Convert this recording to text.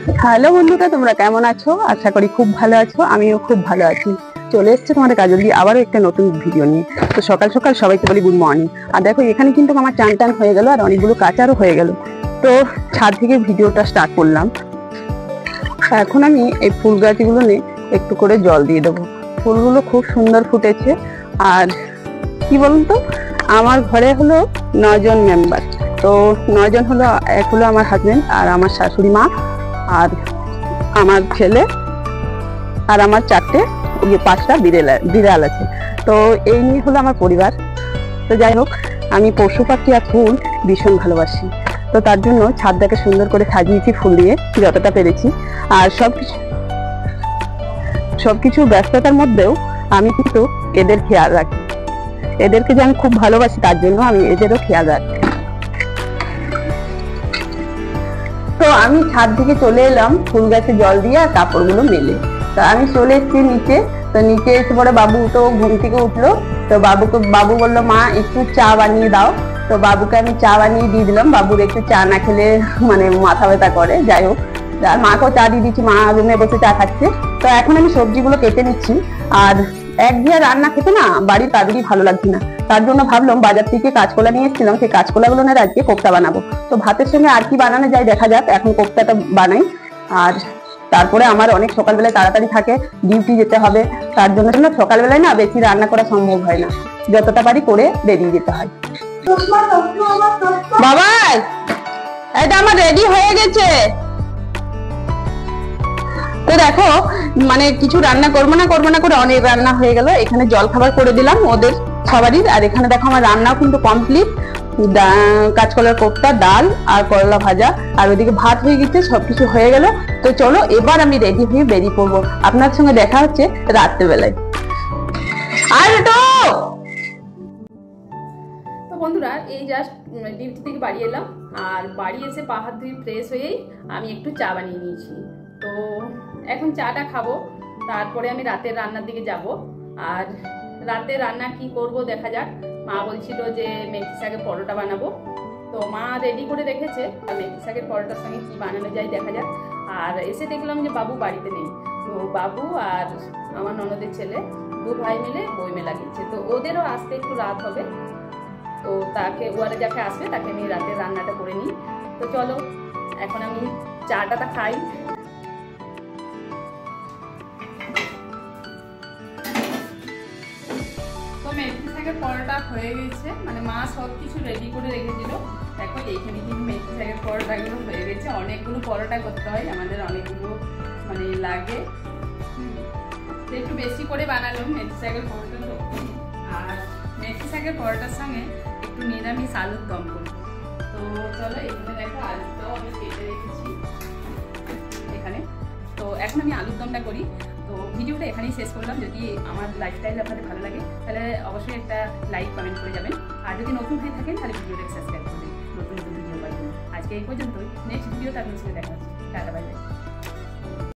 Hello বন্ধুরা, তোমরা কেমন আছো? আশা করি খুব ভালো আছো। আমিও খুব ভালো আছি। চলে এসছে তোমাদের কাজল দিয়ে আবারও একটা নতুন ভিডিও নিয়ে। তো সকাল সকাল সবাইকে বলি গুড মর্নিং। আর দেখো এখানে কিন্তু আমার চান টান হয়ে গেল আর অনেকগুলো কাচারও হয়ে গেল। তো ছাদ থেকে ভিডিওটা স্টার্ট করলাম। এখন আমি এই ফুল গাছগুলো নিয়ে একটু করে জল দিয়ে দেবো। ফুলগুলো খুব সুন্দর ফুটেছে। আর কি বলুন তো, আমার ঘরে হলো 9 জন মেম্বার। তো 9 জন হলো, এক হলো আমার হাজবেন্ড আর আমার শাশুড়ি মা আর আমার ছেলে আর আমার 5টা বিড়াল আছে। তো এই নিয়ে হলো আমার পরিবার। তো যাই হোক, আমি পশু পাখি আর ফুল ভীষণ ভালোবাসি। তো তার জন্য ছাদটাকে সুন্দর করে সাজিয়েছি ফুল দিয়ে যতটা পেরেছি। আর সবকিছু ব্যস্ততার মধ্যেও আমি কিন্তু এদের খেয়াল রাখি। এদেরকে যে আমি খুব ভালোবাসি তার জন্য আমি এদেরও খেয়াল রাখি। তো আমি ছাদ থেকে চলে এলাম ফুল গাছে জল দিয়ে আর কাপড়গুলো মেলে। তো আমি চলে এসেছি নিচে। তো নিচে এসে পরে বাবু তো ঘুম থেকে উঠলো। তো বাবু বললো মা একটু চা বানিয়ে দাও। তো বাবুকে আমি চা বানিয়ে দিয়ে দিলাম। বাবুর একটু চা না খেলে মানে মাথা ব্যথা করে। যাই হোক, আর মাকেও চা দিয়ে দিচ্ছি, মা রুমে বসে চা খাচ্ছে। তো এখন আমি সবজিগুলো কেটে নিচ্ছি। আর একঘেয়ে রান্না খেতে না বাড়ির কারোরই ভালো লাগছে না। তার জন্য ভাবলাম বাজার থেকে কাঁচকলা নিয়ে এসেছিলাম, সেই কাঁচকলাগুলো না আজকে কোপ্তা বানাবো। তো ভাতের সঙ্গে আর কি বানানো যায় দেখা যাক, এখন কোপ্তাটা বানাই। আর তারপরে আমার অনেক সকালবেলায় তাড়াতাড়ি থাকে, ডিউটি যেতে হবে। তার জন্য সকালবেলায় না বেশি রান্না করা সম্ভব হয় না, যতটা পারি করে বেরিয়ে যেতে হয়। বাবাই, এটা আমার রেডি হয়ে গেছে। তো দেখো, মানে কিছু রান্না করবো না করে অনেক রান্না হয়ে গেল। এখানে জল খাবার করে দিলাম ওদের সবারই। আর এখানে দেখো আমার রান্নাও কিন্তু কমপ্লিট। কাঁচকলার কোপ্তা, ডাল আর করলা ভাজা, আর ওইদিকে ভাত হয়ে গেছে, সবকিছু হয়ে গেল। তো চলো এবার আমি রেডি হয়ে বেরিয়ে পড়বো। আপনার সঙ্গে দেখা হচ্ছে রাত্রেবেলায়। আর তো বন্ধুরা, এই জাস্ট ডিউটি থেকে বাড়ি এলাম। আর বাড়ি এসে পা হাত ধুয়ে ফ্রেশ হয়েই আমি একটু চা বানিয়ে নিয়েছি। তো এখন চাটা খাবো, তারপরে আমি রাতের রান্নার দিকে যাব। আর রাতে রান্না কি করব দেখা যাক। মা বলছিল যে মেথি শাকের পরোটা বানাবো। তো মা রেডি করে রেখেছে, মেথি শাকের পরোটার সঙ্গে কি বানানো যায় দেখা যাক। আর এসে দেখলাম যে বাবু বাড়িতে নেই। তো বাবু আর আমার ননদের ছেলে 2 ভাই মিলে বই মেলা গেছে। তো ওদেরও আসতে একটু রাত হবে। তো ওরা যাকে আসবে তাকে আমি রাতের রান্নাটা করে নিই। তো চলো এখন আমি চাটা খাই। তো মেথি শাকের পরোটা হয়ে গেছে, মানে মা সব কিছু রেডি করে রেখেছিল। দেখো এইখানে কিন্তু মেথি শাকের পরোটাগুলো হয়ে গেছে। অনেকগুলো পরোটা করতে হয়, আমাদের অনেকগুলো মানে লাগে। একটু বেশি করে বানালাম মেথি শাকের পরোটা। আর মেথি শাকের পরোটার সঙ্গে একটু নিরামিষ আলুর দম করবো। তো চলো এখানে দেখো আলুর দম আমি কেটে রেখেছি এখানে। তো এখন আমি আলুর দমটা করি। তো ভিডিওটা এখানেই শেষ করলাম। যদি আমার লাইফস্টাইল আপনাদের ভালো লাগে তাহলে অবশ্যই একটা লাইক কমেন্ট করে যাবেন। আর যদি নতুন হয়ে থাকেন তাহলে ভিডিওটাকে সাবস্ক্রাইব করবেন নতুন ভিডিও পাওয়ার জন্য। আজকে এই পর্যন্তই। নেক্সট ভিডিওতে আপনার সঙ্গে দেখা হচ্ছে। Tata, bye bye.